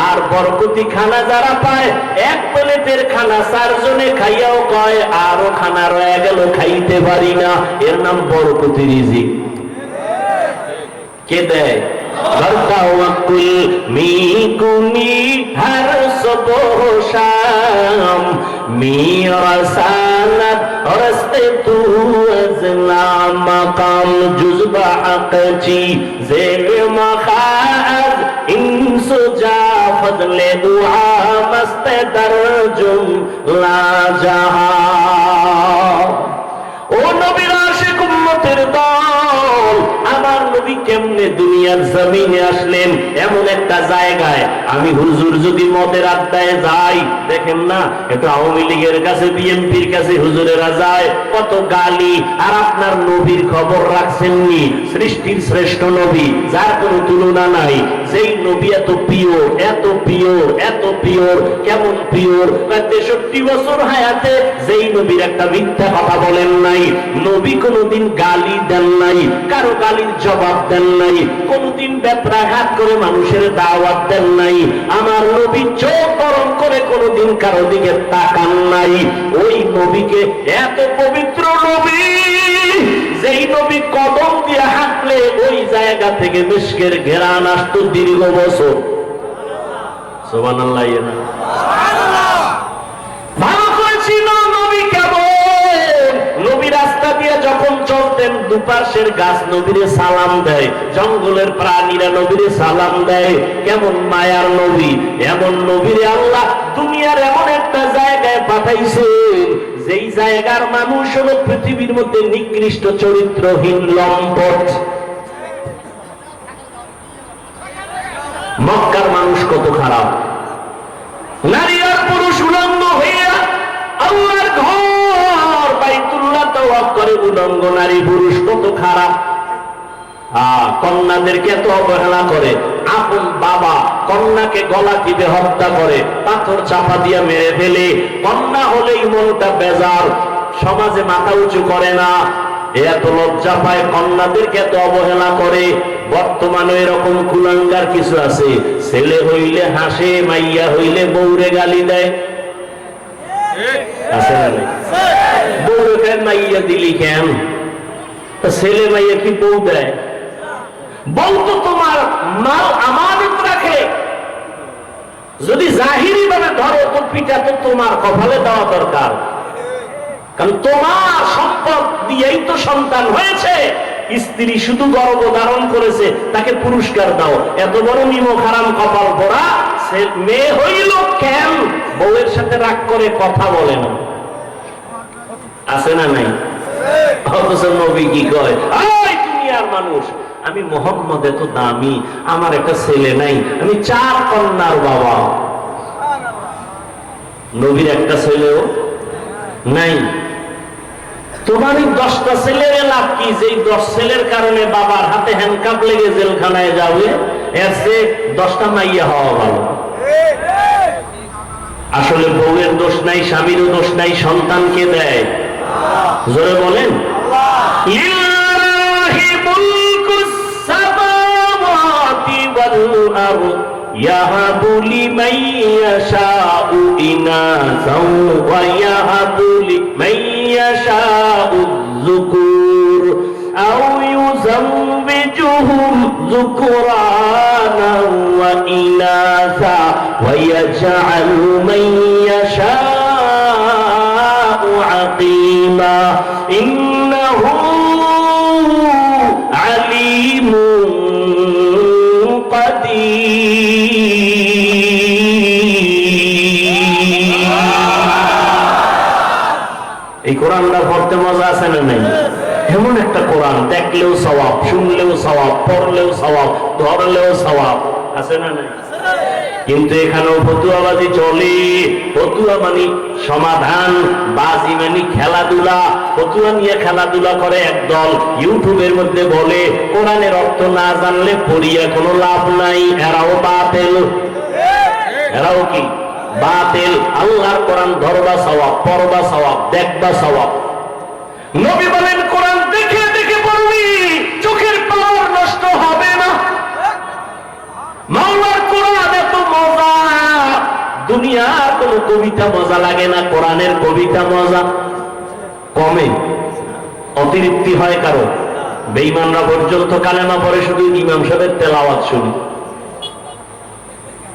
আর বরকতি খানা যারা পায়, 1 প্লেটের খানা 4 জনে খাইয়াও কয় আরো খানা রয়ে গেল, খাইতে পারি না। এর নাম বরকতি রিজিক। কে দেয়? हर सुबह शाम मेरा सानत रस्ते तू अज़ला मकाम जुज़बा अक़ची ज़ेर मखाज़ इंसु जा फज़ले दुआ मस्त दरजुम ला जहा। ও নবীর আশিক উম্মতের দল, আমার নবী কেমনে দুনিয়ার জমিনে আসলেন? এমন একটা জায়গায় আমি হুজুর যদি মদের আড্ডায় যাই, দেখেন না একটু আওয়ামী লীগের কাছে বিএনপির কাছে হুজুরেরা যায়, কত গালি। আর আপনার নবীর খবর রাখছেননি, সৃষ্টির শ্রেষ্ঠ নবী যার কোনো তুলনা নাই, যেই নবী এত পিওর, এত পিওর, এত পিওর। কেমন পিওর? 63 বছর হায়াতে যেই নবীর একটা মিথ্যা কথা বলেন নাই, নবী কোনোদিন গালি দেন নাই, কারো গালির জবাব দেন নাই, কোনোদিন বেত্রাঘাত করে মানুষের দাওয়াত দেন নাই। আমার নবী চোখ গরম করে কোনোদিন কারো দিকে তাকান নাই। ওই নবীকে, এত পবিত্র নবী, যেই নবী কদম দিয়ে হাঁটলে ওই জায়গা থেকে মিশকের ঘেরান আসতো দীর্ঘ বছর। সুবহানাল্লাহ। ভালো করেছিল নবী কেমন? নবী রাস্তা দিয়ে যখন চলতেন দুপাশের গাছ নবীরে সালাম দেয়, জঙ্গলের প্রাণীরা নবীরে সালাম দেয়। কেমন মায়ার নবী! এমন নবীরে আল্লাহ দুনিয়ার এমন একটা জায়গায় পাঠাইছে, যেই জায়গার মানুষ হলো পৃথিবীর মধ্যে নিকৃষ্ট চরিত্রহীন লম্পট। মক্কার মানুষ কত খারাপ, নারী আর পুরুষ উলঙ্গ হইয়া আল্লাহর ঘর বাইতুল্লাহ তাওয়াফ করে উলঙ্গ নারী পুরুষ, কত খারাপ। কন্যাদেরকে এত অবহেলা করে, আপন বাবা কন্যাকে গলা টিপে হত্যা করে, পাথর চাপা দিয়ে মেরে ফেলে। কন্যা হলেই মনটা বেজার, সমাজে মাথা উঁচু করে না, এত লজ্জা পায়, কন্যাদেরকে এত অবহেলা করে। বর্তমানে এরকম কুলাঙ্গার কিছু আছে, ছেলে হইলে হাসে, মাইয়া হইলে বউরে গালি দেয়। আছে না নাই? বউরে কেন মাইয়া দিলি কেন? ছেলে মাইয়া কি বউ দেয়? বউ তো তোমার মাল আমানত রাখে, যদি জাহিরি ভাবে ধরো তো পিঠা তো তোমার কপালে দেওয়া দরকার, কারণ তোমার সম্পদ দিয়েই তো সন্তান হয়েছে। স্ত্রী শুধু গর্ভ ধারণ করেছে, তাকে পুরস্কার দাও। এত বড় নিমক হারাম কপাল পড়া মেয়ে হইল কেন? বউয়ের সাথে রাগ করে কথা বলে না, আছে না নাই? অথচ নবী কি কয়, ওই দুনিয়ার মানুষ, আমি মোহাম্মদ এত দামি, আমার একটা ছেলে নাই, আমি 4 কন্যার বাবা। নবীর একটা ছেলেও নাই। তোমার 10টা ছেলের লাভ কি? যে 10 ছেলের কারণে বাবার হাতে হ্যান্ডকাপ লেগে জেলখানায় যাবে, এর চেয়ে 10টা মাইয়া হওয়া ভালো। আসলে বউয়ের দোষ নাই, স্বামীরও দোষ নাই, সন্তানকে দেয়। জোরে বলেন, লিল্লাহি মুলকুস সামাওয়াতি ওয়াল আরদ ইয়াহাবু লিমান ইয়াশাউ ইনাসাও ওয়া ইয়াহাবু লিমান ইয়াশাউ যুকুর আও ইউযাওবিজুহুম যুকরানা ওয়া ইনাসা ওয়া ইয়াজআলু মান ইয়াশাউ আকিমা ইন্নাহু আলিমুন এই কোরআনটা পড়তে মজা আছে না নাই? এমন একটা কোরআন, দেখলেও সওয়াব, শুনলেও সওয়াব, পড়লেও সওয়াব, ধরলেও সওয়াব, আছে না নাই? কিন্তু এখানেও ফতুয়াবাজি চলে। ফতুয়া মানে সমাধান, বাজি মানে খেলাধুলা। ফতুয়া নিয়ে খেলাধুলা করে একদল, ইউটিউবের মধ্যে বলে কোরআনের অর্থ না জানলে পড়িয়া কোনো লাভ নাই। এরাও বাতিল, এরাও কি বাতিল। আল্লাহর কোরআন ধরবা সওয়াব, পড়বা সওয়াব, দেখবা সওয়াব। নবী বলেন কোরআন দেখে দেখে পড়বি, চোখের পাওয়ার নষ্ট হবে না। মাওলার কোরআন এত মজা, দুনিয়ার কোন কবিতা মজা লাগে না, কোরআনের কবিতা মজা। কমে অতিরিক্তি হয় কারো। বেঈমানরা পর্যন্ত কালেমা পড়ে শুধু ইমাম সাহেবের তেলাওয়াত শুনি।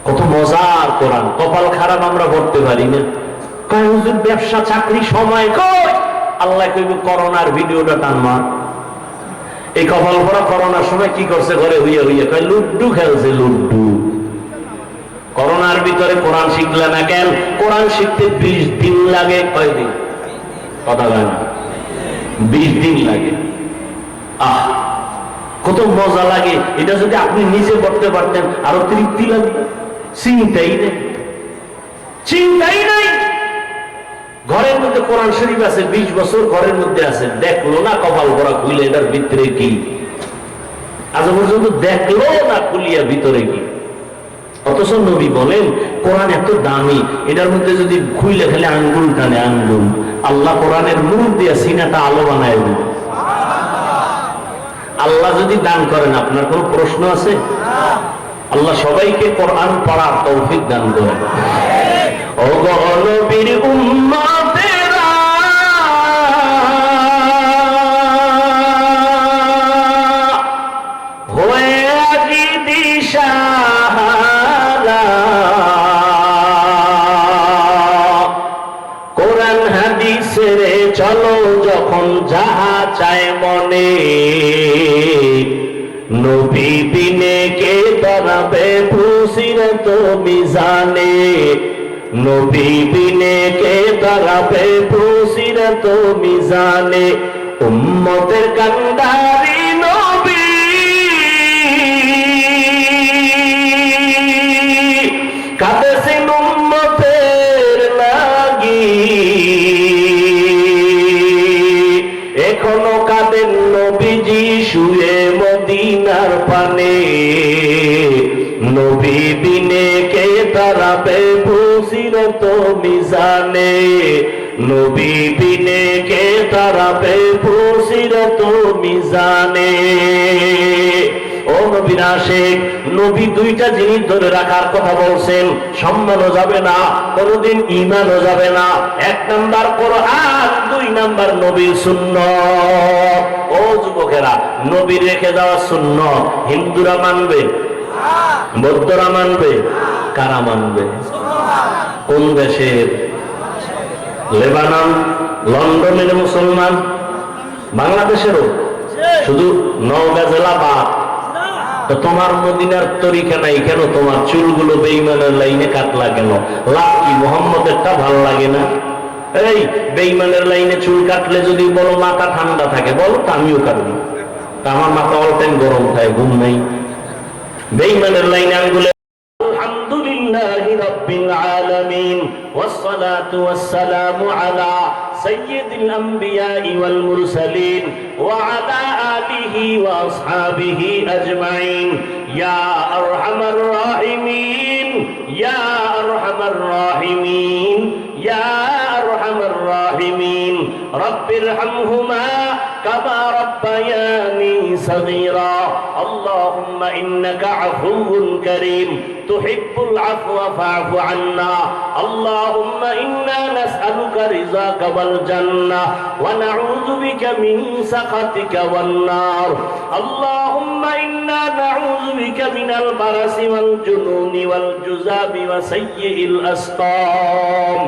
কত মজার কোরআন। কপাল খারাপ আমরা পড়তে পারি না। কয় হুজুর ব্যবসা চাকরি সময় কই? আল্লাহ কইব করোনার ভিডিওটা টানমা। এই কপাল পড়া করোনার সময় কি করছে ঘরে হইয়া হইয়া? কয় লুড্ডু খেলছে, লুড্ডু। করোনার ভিতরে কোরআন শিখলে না কেন? কোরআন শিখতে 20 দিন লাগে। কয়দিন? কথা হয় না, 20 দিন লাগে। আহ কত মজা লাগে। এটা যদি আপনি নিজে পড়তে পারতেন আরো তৃপ্তি লাগবে। চিন্তাই নেই, চিন্তাই নাই। ঘরের মধ্যে কোরআন শরীফ আছে, 20 বছর ঘরের মধ্যে আছে, দেখলো না কপাল ভরা খুলে এটার ভিতরে কি, আজ পর্যন্ত দেখলো না খুলিয়া ভিতরে কি। অথচ নবী বলেন কোরআন এত দামি, এটার মধ্যে যদি খুইলে খেলে আঙ্গুল টানে আঙ্গুল। আল্লাহ কোরআনের নূর দিয়া সিনাটা আলো বানায় দিল। আল্লাহ যদি দান করেন, আপনার কোন প্রশ্ন আছে? আল্লাহ সবাইকে কোরআন পড়ার তৌফিক দান করেন। ও গো নবীর উম্মতেরা, হয়ে আজি দিশাহারা, কোরআন হাদিসের চলো যখন যাহা চায় মনে, নবী বিনে কে দাঁড়াবে ফুসিরত মিজানে, নবী বিনে কে দাঁড়াবে ফুসিরত মিজানে। উম্মতের কান্ডারি নবী, কাঁদেছেন উম্মতের লাগি, এখনো কাঁদেন নবীজি শুয়ে মদিনার পানে, নবী বিনে কে দাঁড়াবে ফুসিরত মিজানে, নবী বিনে কে দাঁড়াবে ফুসিরত মিজানে। ও নবীর আশিক, নবী দুইটা জিনিস ধরে রাখার কথা বলছেন, সম্মানও যাবে না, কোনদিন ঈমানও যাবে না। 1 নাম্বার কোরআন, 2 নাম্বার নবীর সুন্নাত। ও যুবকেরা, নবীর রেখে যাওয়া সুন্নাত হিন্দুরা মানবে, বৌদ্ধরা মানবে, কারা মানবে? কোন দেশের? লেবানন, লন্ডনের মুসলমান, বাংলাদেশেরও, শুধু নওগাঁ জেলা বাদ। তো তোমার মদিনার তরিকা নাই কেন? তোমার চুলগুলো বেঈমানের লাইনে কাটলা কেন? লাভ কি? মুহাম্মদেরটা ভাল লাগে না? এই বেঈমানের লাইনে চুল কাটলে যদি বলো মাথা ঠান্ডা থাকে, বলো তো আমিও কাটবো। তা আমার মাথা অল টাইম গরম থাকে, ঘুম নাই। বেঈমানের লাইনে আঙ্গুলে আলহামদুলিল্লাহি রাব্বিল আলামিন ওয়াসসালাতু ওয়াসসালামু আলা সাইয়্যিদিল আমবিয়াই ওয়াল মুরসালিন ওয়া আলা আলিহি ওয়া আসহাবিহি আজমাইন। ইয়া আরহামার রাহিমিন, ইয়া আরহামার রাহিমিন, ইয়া আরহামার রাহিমিন। রাব্বিরহামহুমা কামা রাব্বায়ানি সগীরা। আল্লাহুম্মা ইন্নাকা আফুউন কারীম তুহিব্বুল আফওয়া ফা'ফু আন্না। আল্লাহুম্মা ইন্না নাসআলুকা রিযাকা ওয়াল জান্নাহ ওয়া নাউযু বিকা মিন সাখাতিকা ওয়ান নার। আল্লাহুম্মা ইন্না নাউযু বিকা মিনাল বারাসি ওয়াল জুনুনি ওয়াল জুযাবি ওয়া সাইয়্যিল আসকাম।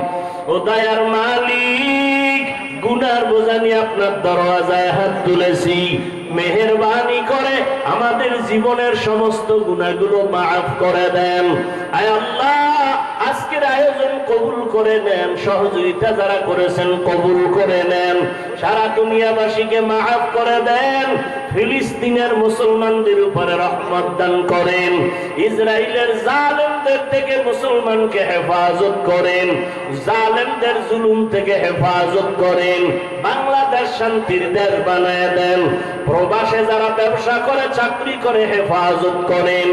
ও দয়ার মালিক, গুনার বোঝা নিয়ে আপনার দরওয়াজায় হাত তুলেছি, মেহেরবানি করে আমাদের জীবনের সমস্ত গুনাহগুলো মাফ করে দেন। আয় আল্লাহ, আজকের আয়োজন কবুল করে নেন, সহযোগিতা যারা করেছেন কবুল করে নেন, সারা দুনিয়াবাসীকে মাফ করে দেন। ফিলিস্তিনের মুসলমানদের উপরে রহমত দান করেন, ইসরায়েলের জালেমদের থেকে মুসলমানকে হেফাজত করেন, জালেমদের জুলুম থেকে হেফাজত করেন। বাংলাদেশ শান্তির দেশ বানায় দেন। প্রবাসে যারা ব্যবসা করে, চাকরি করে, হেফাজত করেন।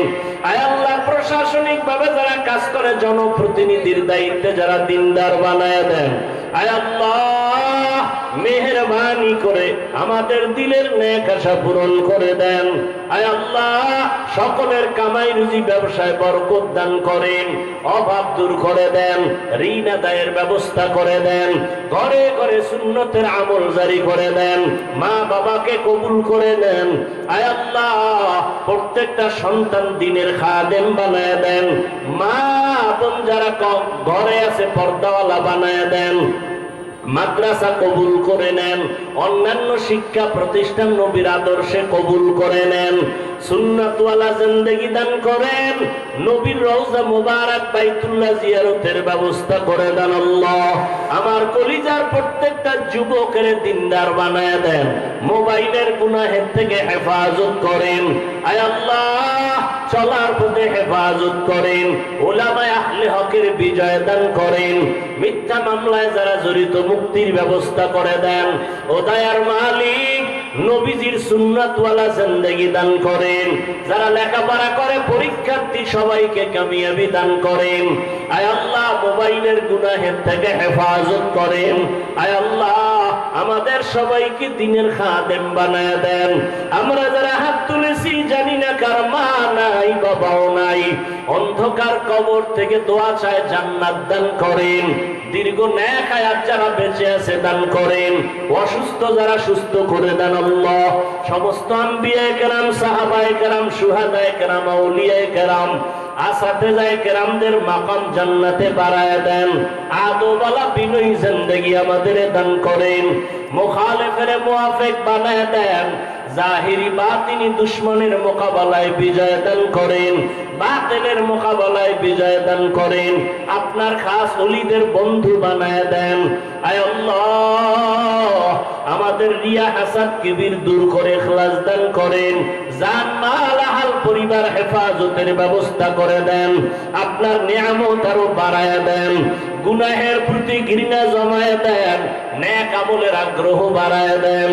আয় আল্লাহ, প্রশাসনিক ভাবে যারা কাজ করে, জনপ্রতিনিধির দায়িত্বে যারা দিনদার বানায় দেন। আয় আল্লাহ, মেহেরবানি করে আমাদের দিলের নেক আশা পূরণ করে দেন। আয় আল্লাহ, সকলের কামাই রুজি ব্যবসায় বরকত দান করেন, অভাব দূর করে দেন, ঋণ আদায়ের ব্যবস্থা করে দেন, ঘরে ঘরে সুন্নতের আমল জারি করে দেন, মা বাবাকে কবুল করে নেন। আয় আল্লাহ, প্রত্যেকটা সন্তান দিনের খাদেম বানায় দেন, মা বোন যারা ঘরে আছে পর্দাওয়ালা বানায় দেন, মাদ্রাসা কবুল করে নেন, অন্যান্য শিক্ষা প্রতিষ্ঠান নবীর আদর্শে কবুল করে নেন, সুন্নাতওয়ালা জিন্দেগি দান করেন, নবীর রওজা মুবারক বাইতুল্লাহ জিয়ারতের ব্যবস্থা করে দেন। আল্লাহ, আমার কলিজার প্রত্যেকটা যুবকের দিনদার বানায় দেন, মোবাইলের গুনাহের থেকে হেফাজত করেন। আয় আল্লাহ, চলার পথে হেফাজত করেন, উলামায়ে আহলে হকের বিজয় দান করেন, মিথ্যা মামলায় যারা জড়িত মুক্তির ব্যবস্থা করে দেন। ও দয়ার মালিক, নবীজির সুন্নাতওয়ালা জিন্দেগি দান করেন। যারা লেখাপড়া করে পরীক্ষার্থী সবাইকে কামিয়াবি দান করেন। আয় আল্লাহ, মোবাইলের গুনাহের থেকে হেফাজত করেন। আয় আল্লাহ, আমাদের সবাইকে দ্বীনের খাদেম বানায় দেন। আমরা যারা হাত তুলেছি জানি না কার মা নাই বাবাও নাই, অন্ধকার কবর থেকে দোয়া চায় জান্নাত দান করেন। দীর্ঘ নেক হায়াত যারা বেঁচে আছে দান করেন। অসুস্থ যারা সুস্থ করে দেন আল্লাহ। সমস্ত আম্বিয়ায়ে কেরাম, সাহাবায়ে কেরাম, শুহাদায়ে কেরাম, আউলিয়ায়ে কেরাম, আসাতেজায়ে কেরামদের মাকাম জান্নাতে বাড়ায় দেন। আদবওয়ালা বিনয়ী জিন্দেগি আমাদের দান করেন। মুখালিফের মুওয়াফিক বানায় দেন। জাহিরি বাতিনি দুশ্মনের মোকাবেলায় বিজয় দান করেন। বাতিলের মোকাবেলায় বিজয় দান করেন। আপনার খাস ওলিদের বন্ধু বানায় দেন। আয় আল্লাহ, আমাদের রিয়া হাসাদ কিবির দূর করে ইখলাস দান করেন। জান মাল আহল পরিবার হেফাজতের ব্যবস্থা করে দেন। আপনার নিয়ামত আরো বাড়ায় দেন। গুনাহের প্রতি ঘৃণা জমায় দেন। নেক আমলের আগ্রহ বাড়ায় দেন।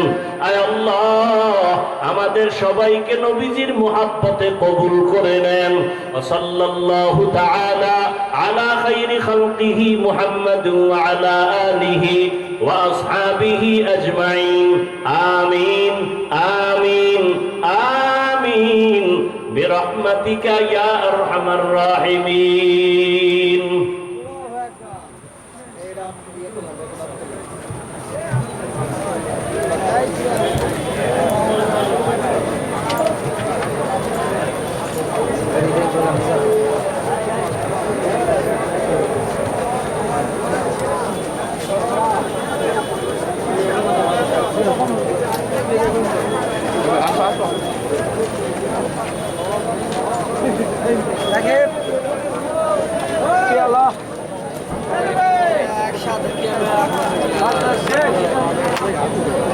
আয় আল্লাহ, আমাদের সবাইকে নবীজির মুহাব্বতে কবুল করে নেন। সাল্লাল্লাহু তাআলা আলা খায়রি খালকিহি মুহাম্মাদ ওয়া আলা আলিহি ওয়া আসহাবিহি আজমাইন। আমিন আমিন আমিন বিরহমাতিকা ইয়া আরহামার রাহিমিন।